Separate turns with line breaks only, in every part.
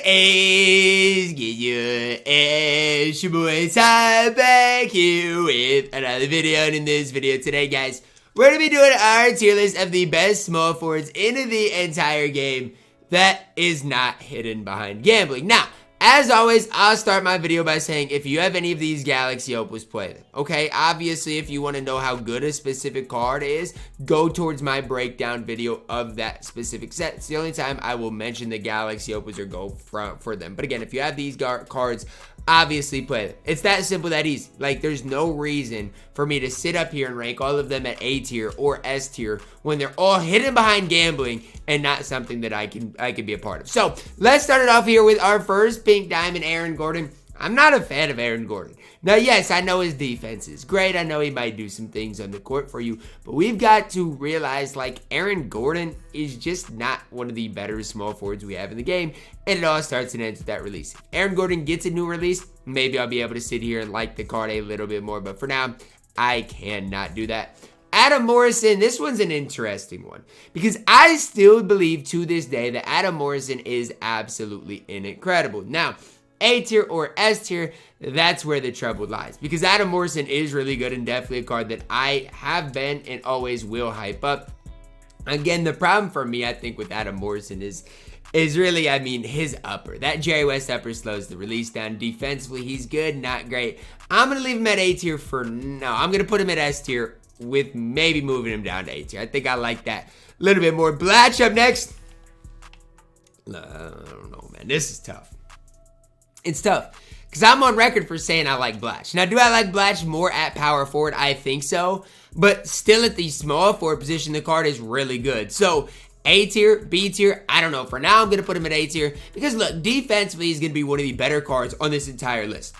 is good? It's your boy Ty back here with another video. And in this video today, guys, we're going to be doing our tier list of the best small forwards in the entire game that is not hidden behind gambling. Now, as always, I'll start my video by saying if you have any of these Galaxy Opals, play them. Okay, obviously, if you want to know how good a specific card is, go towards my breakdown video of that specific set. It's the only time I will mention the Galaxy Opals or go for them. But again, if you have these cards, obviously play them. It's that simple, that easy. Like, there's no reason for me to sit up here and rank all of them at A tier or S tier when they're all hidden behind gambling and not something that I can be a part of. So let's start it off here with our first pink diamond, Aaron Gordon. I'm not a fan of Aaron Gordon. Now, yes, I know his defense is great. I know he might do some things on the court for you, but we've got to realize, like, Aaron Gordon is just not one of the better small forwards we have in the game, and it all starts and ends with that release. If Aaron Gordon gets a new release, maybe I'll be able to sit here and like the card a little bit more, but for now, I cannot do that. Adam Morrison, this one's an interesting one because I still believe to this day that Adam Morrison is absolutely incredible. Now, A tier or S tier, that's where the trouble lies because Adam Morrison is really good and definitely a card that I have been and always will hype up. Again, the problem for me, I think, with Adam Morrison is really, I mean, his upper. That Jerry West upper slows the release down. Defensively, he's good, not great. I'm going to leave him at A tier for now. I'm going to put him at S tier with maybe moving him down to A tier. I think I like that a little bit more. Blatch up next. I don't know, man. This is tough. It's tough because I'm on record for saying I like Blatch. Now, do I like Blatch more at power forward? I think so. But still at the small forward position, the card is really good. So, A tier, B tier, I don't know. For now, I'm going to put him at A tier because, look, defensively, he's going to be one of the better cards on this entire list.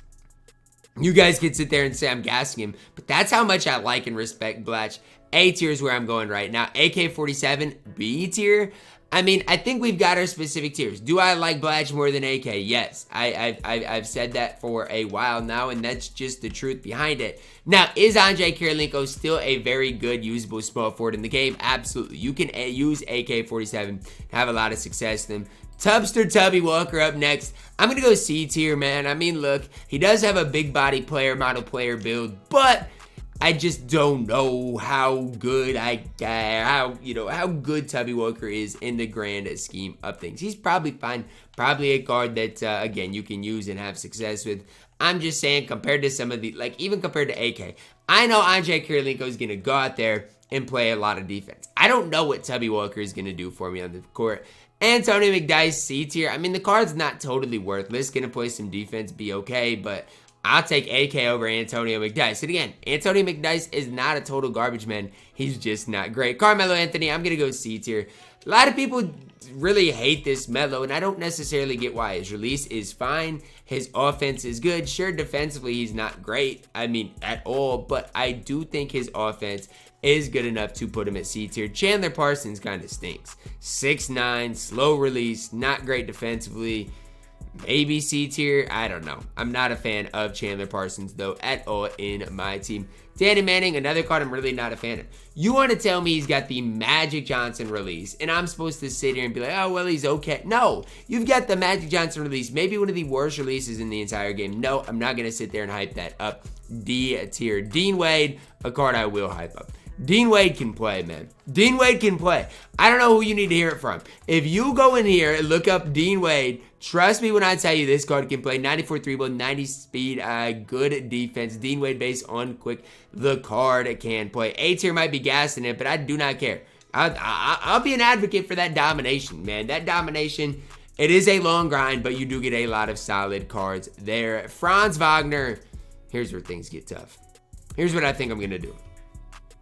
You guys can sit there and say I'm gassing him, but that's how much I like and respect Blatch. A tier is where I'm going right now. AK-47, B tier. I mean, I think we've got our specific tiers. Do I like Blatch more than AK? Yes. I've said that for a while now, and that's just the truth behind it. Now, is Andre Kirilenko still a very good, usable small forward in the game? Absolutely. You can use AK-47, have a lot of success with him. Tubster Tubby Walker up next. I'm going to go C tier, man. I mean, look, he does have a big body player, model player build, but I just don't know how good how good Tubby Walker is in the grand scheme of things. He's probably fine. Probably a card that, again, you can use and have success with. I'm just saying, compared to some of the, like, even compared to AK, I know Andre Kirilenko is going to go out there and play a lot of defense. I don't know what Tubby Walker is going to do for me on the court. Antonio McDyess, C tier. I mean, the card's not totally worthless. Going to play some defense, be okay, but I'll take AK over Antonio McDyess. And again, Antonio McDyess is not a total garbage man. He's just not great. Carmelo Anthony, I'm going to go C tier. A lot of people really hate this Melo, and I don't necessarily get why. His release is fine. His offense is good. Sure, defensively, he's not great. I mean, at all. But I do think his offense is good enough to put him at C tier. Chandler Parsons kind of stinks. 6'9", slow release, not great defensively. Maybe C tier, I don't know. I'm not a fan of Chandler Parsons, though, at all in my team. Danny Manning, another card I'm really not a fan of. You want to tell me he's got the Magic Johnson release, and I'm supposed to sit here and be like, oh, well, he's okay. No, you've got the Magic Johnson release, maybe one of the worst releases in the entire game. No, I'm not going to sit there and hype that up. D tier. Dean Wade, a card I will hype up. Dean Wade can play, man. Dean Wade can play. I don't know who you need to hear it from. If you go in here and look up Dean Wade, trust me when I tell you this card can play. 94 3-ball, 90 speed, good defense. Dean Wade based on quick. The card can play. A tier might be gassing it, but I do not care. I'll be an advocate for that domination, man. That domination, it is a long grind, but you do get a lot of solid cards there. Franz Wagner, here's where things get tough. Here's what I think I'm going to do.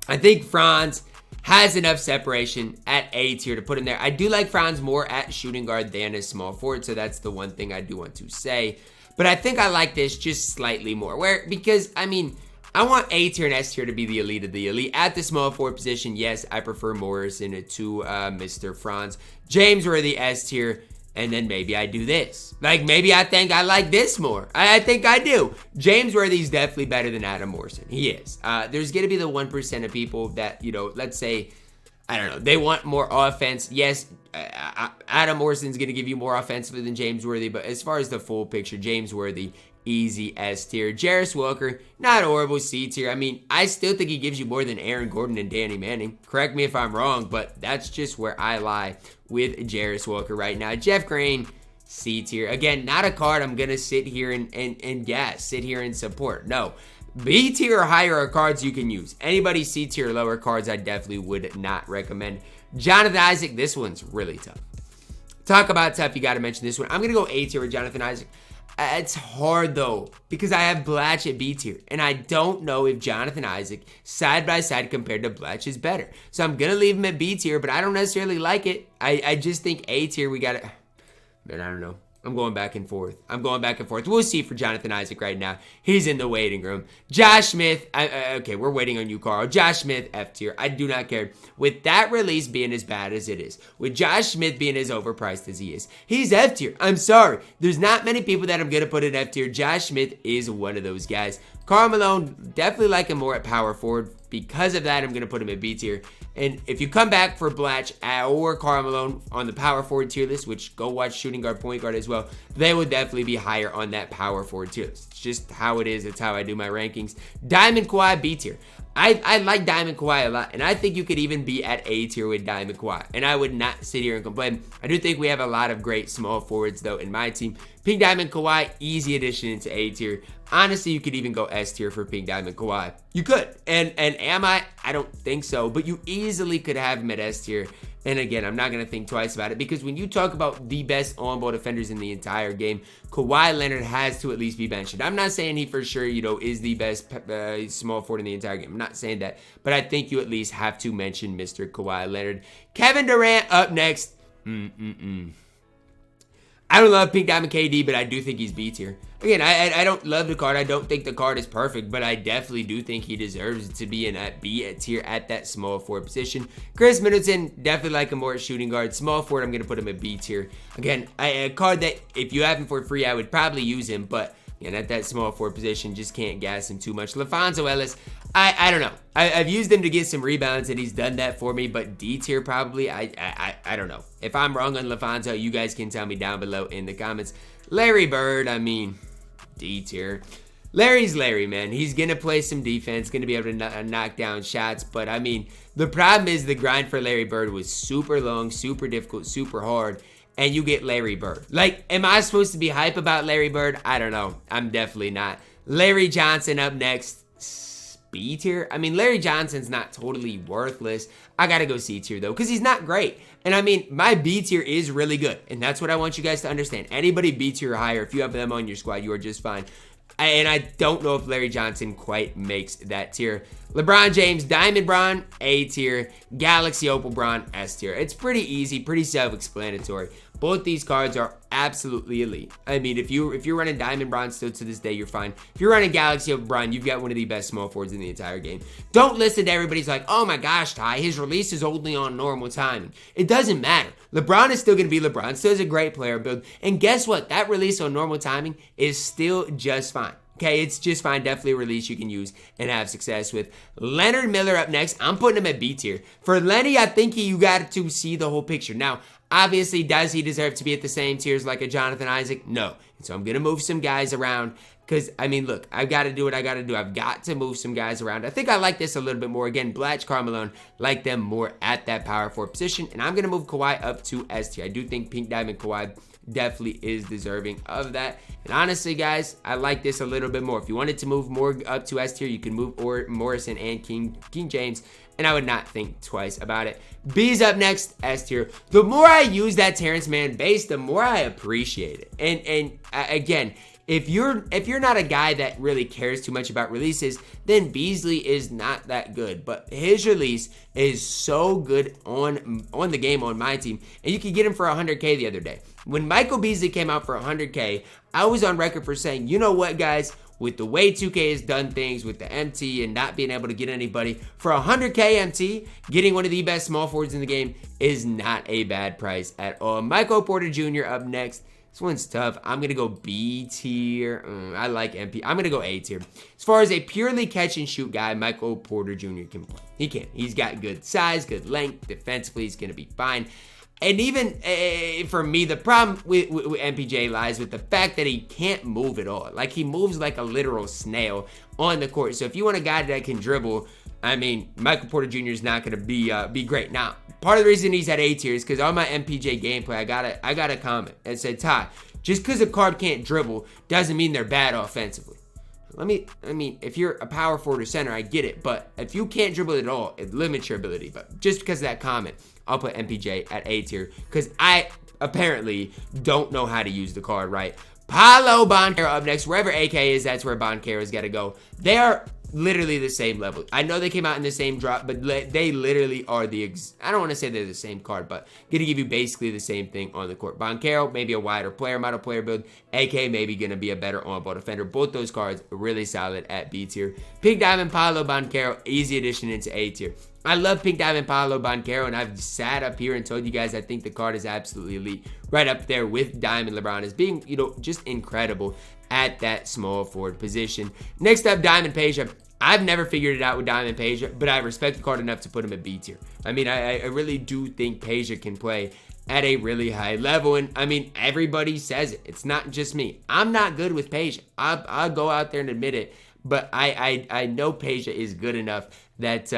I think Franz has enough separation at A tier to put him there. I do like Franz more at shooting guard than a small forward, so that's the one thing I do want to say. But I think I like this just slightly more. Because, I mean, I want A tier and S tier to be the elite of the elite. At the small forward position, yes, I prefer Morrison to Mr. Franz. James were the S tier. And then maybe I do this. Like, maybe I think I like this more. I think I do. James Worthy's definitely better than Adam Morrison. He is. There's going to be the 1% of people that, let's say I don't know. They want more offense. Yes, Adam Orson's going to give you more offensively than James Worthy, but as far as the full picture, James Worthy, easy S tier. Jarris Walker, not horrible, C tier. I mean, I still think he gives you more than Aaron Gordon and Danny Manning. Correct me if I'm wrong, but that's just where I lie with Jarris Walker right now. Jeff Green, C tier. Again, not a card I'm going to sit here and sit here and support. No. B tier or higher are cards you can use. Anybody C tier or lower cards, I definitely would not recommend. Jonathan Isaac, this one's really tough. Talk about tough, you got to mention this one. I'm going to go A tier with Jonathan Isaac. It's hard though, because I have Blatch at B tier, and I don't know if Jonathan Isaac, side by side compared to Blatch, is better. So I'm going to leave him at B tier, but I don't necessarily like it. I just think A tier, we got to, but I don't know. I'm going back and forth. We'll see for Jonathan Isaac right now. He's in the waiting room. Josh Smith. Okay, we're waiting on you, Carl. Josh Smith, F tier. I do not care. With that release being as bad as it is, with Josh Smith being as overpriced as he is, he's F tier. I'm sorry. There's not many people that I'm going to put in F tier. Josh Smith is one of those guys. Karl Malone, definitely like him more at power forward. Because of that, I'm going to put him at B tier. And if you come back for Blatch or Karl Malone on the power forward tier list, which go watch shooting guard, point guard as well, they will definitely be higher on that power forward tier list. It's just how it is. It's how I do my rankings. Diamond Kawhi, B tier. I like Diamond Kawhi a lot, and I think you could even be at A tier with Diamond Kawhi, and I would not sit here and complain. I do think we have a lot of great small forwards, though, in my team. Pink Diamond Kawhi, easy addition into A tier. Honestly, you could even go S tier for Pink Diamond Kawhi. You could, and am I? I don't think so, but you easily could have him at S tier. And again, I'm not going to think twice about it, because when you talk about the best on-ball defenders in the entire game, Kawhi Leonard has to at least be mentioned. I'm not saying he for sure, is the best small forward in the entire game. I'm not saying that, but I think you at least have to mention Mr. Kawhi Leonard. Kevin Durant up next. I don't love Pink Diamond KD, but I do think he's B tier. Again, I don't love the card. I don't think the card is perfect, but I definitely do think he deserves to be in at B tier at that small forward position. Chris Middleton, definitely like him more at shooting guard. Small forward, I'm going to put him at B tier. Again, a card that if you have him for free, I would probably use him, but again, at that small forward position, just can't gas him too much. LaFonso Ellis, I don't know. I've used him to get some rebounds, and he's done that for me, but D tier probably, I don't know. If I'm wrong on LaFonso, you guys can tell me down below in the comments. Larry Bird, I mean, D tier. Larry's Larry, man. He's going to play some defense, going to be able to knock down shots, but I mean, the problem is the grind for Larry Bird was super long, super difficult, super hard, and you get Larry Bird. Like, am I supposed to be hype about Larry Bird? I don't know. I'm definitely not. Larry Johnson up next. B tier? I mean, Larry Johnson's not totally worthless. I gotta go C tier, though, because he's not great. And I mean, my B tier is really good, and that's what I want you guys to understand. Anybody B tier or higher, if you have them on your squad, you are just fine. And I don't know if Larry Johnson quite makes that tier. LeBron James, Diamond Bron, A tier. Galaxy Opal Bron, S tier. It's pretty easy, pretty self-explanatory. Both these cards are absolutely elite. I mean, if you're running Diamond Bron still to this day, you're fine. If you're running Galaxy Opal Bron, you've got one of the best small forwards in the entire game. Don't listen to everybody's like, oh my gosh, Ty, his release is only on normal timing. It doesn't matter. LeBron is still going to be LeBron. Still is a great player build. And guess what? That release on normal timing is still just fine. Okay, it's just fine. Definitely a release you can use and have success with. Leonard Miller up next. I'm putting him at B tier. For Lenny, I think you got to see the whole picture. Now, obviously, does he deserve to be at the same tiers like a Jonathan Isaac? No. And so I'm going to move some guys around because, I mean, look, I've got to do what I got to do. I've got to move some guys around. I think I like this a little bit more. Again, Blatch, Karl Malone, like them more at that power forward position. And I'm going to move Kawhi up to S tier. I do think Pink Diamond Kawhi definitely is deserving of that. And honestly, guys, I like this a little bit more. If you wanted to move more up to S tier, you can move Morrison and King James, and I would not think twice about it. B's up next, S tier. The more I use that Terrence Mann base, the more I appreciate it. And again, if you're not a guy that really cares too much about releases, then Beasley is not that good. But his release is so good on the game on my team, and you can get him for 100K the other day. When Michael Beasley came out for 100K, I was on record for saying, you know what, guys? With the way 2K has done things with the MT and not being able to get anybody, for 100K MT, getting one of the best small forwards in the game is not a bad price at all. Michael Porter Jr. up next. This one's tough. I'm going to go B tier. I like MP. I'm going to go A tier. As far as a purely catch and shoot guy, Michael Porter Jr. can play. He can. He's got good size, good length. Defensively, he's going to be fine. And even for me, the problem with MPJ lies with the fact that he can't move at all. Like, he moves like a literal snail on the court. So if you want a guy that can dribble, I mean, Michael Porter Jr. is not going to be great. Now, part of the reason he's at A tier is because on my MPJ gameplay, I got a comment that said, Ty, just because a card can't dribble doesn't mean they're bad offensively. I mean, if you're a power forward or center, I get it. But if you can't dribble at all, it limits your ability. But just because of that comment, I'll put MPJ at A tier because I apparently don't know how to use the card right. Paolo Banchero up next. Wherever AK is, that's where Banchero's got to go. They are literally the same level. I know they came out in the same drop, but they literally are I don't want to say they're the same card, but gonna give you basically the same thing on the court. Banchero, maybe a wider player, model player build. AK maybe gonna be a better on-ball defender. Both those cards really solid at B tier. Pink Diamond Paolo Banchero, easy addition into A tier. I love Pink Diamond Paolo Banchero, and I've sat up here and told you guys I think the card is absolutely elite. Right up there with Diamond LeBron as being, just incredible at that small forward position. Next up, Diamond Peja. I've never figured it out with Diamond Peja, but I respect the card enough to put him at B tier. I mean, I really do think Peja can play at a really high level, and I mean, everybody says it. It's not just me. I'm not good with Peja. I'll go out there and admit it, but I know Peja is good enough that,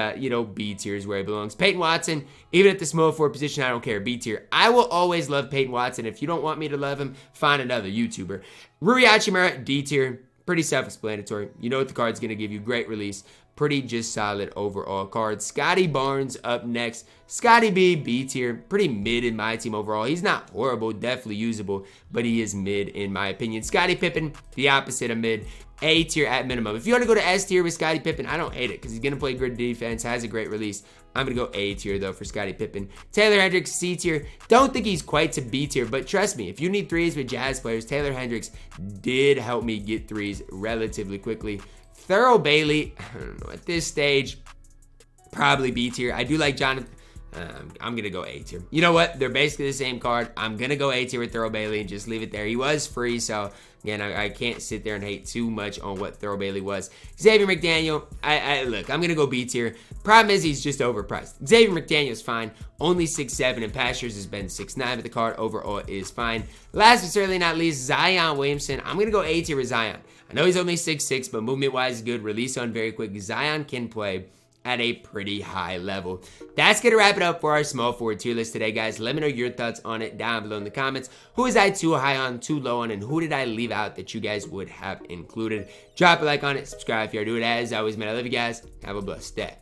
B tier is where he belongs. Peyton Watson, even at the small forward position, I don't care. B tier. I will always love Peyton Watson. If you don't want me to love him, find another YouTuber. Rui Hachimura, D tier. Pretty self-explanatory. You know what the card's going to give you. Great release. Pretty just solid overall card. Scotty Barnes up next. Scotty B tier. Pretty mid in my team overall. He's not horrible. Definitely usable. But he is mid in my opinion. Scottie Pippen, the opposite of mid. A tier at minimum. If you want to go to S tier with Scottie Pippen, I don't hate it because he's going to play good defense. Has a great release. I'm going to go A tier, though, for Scottie Pippen. Taylor Hendricks, C tier. Don't think he's quite to B tier, but trust me, if you need threes with Jazz players, Taylor Hendricks did help me get threes relatively quickly. Thurl Bailey, I don't know, at this stage, probably B tier. I do like Jonathan. I'm going to go A tier. You know what? They're basically the same card. I'm going to go A tier with Thurl Bailey and just leave it there. He was free, so again, I can't sit there and hate too much on what Thurl Bailey was. Xavier McDaniel, look, I'm going to go B tier. Problem is he's just overpriced. Xavier McDaniel's fine. Only 6'7", and Pastures has been 6'9", but the card overall is fine. Last but certainly not least, Zion Williamson. I'm going to go A tier with Zion. I know he's only 6'6", but movement-wise is good. Release on very quick. Zion can play at a pretty high level. That's going to wrap it up for our small forward tier list today, guys. Let me know your thoughts on it down below in the comments. Who is I too high on, too low on, and who did I leave out that you guys would have included? Drop a like on it, subscribe if you're new. As always, man, I love you guys. Have a blessed day.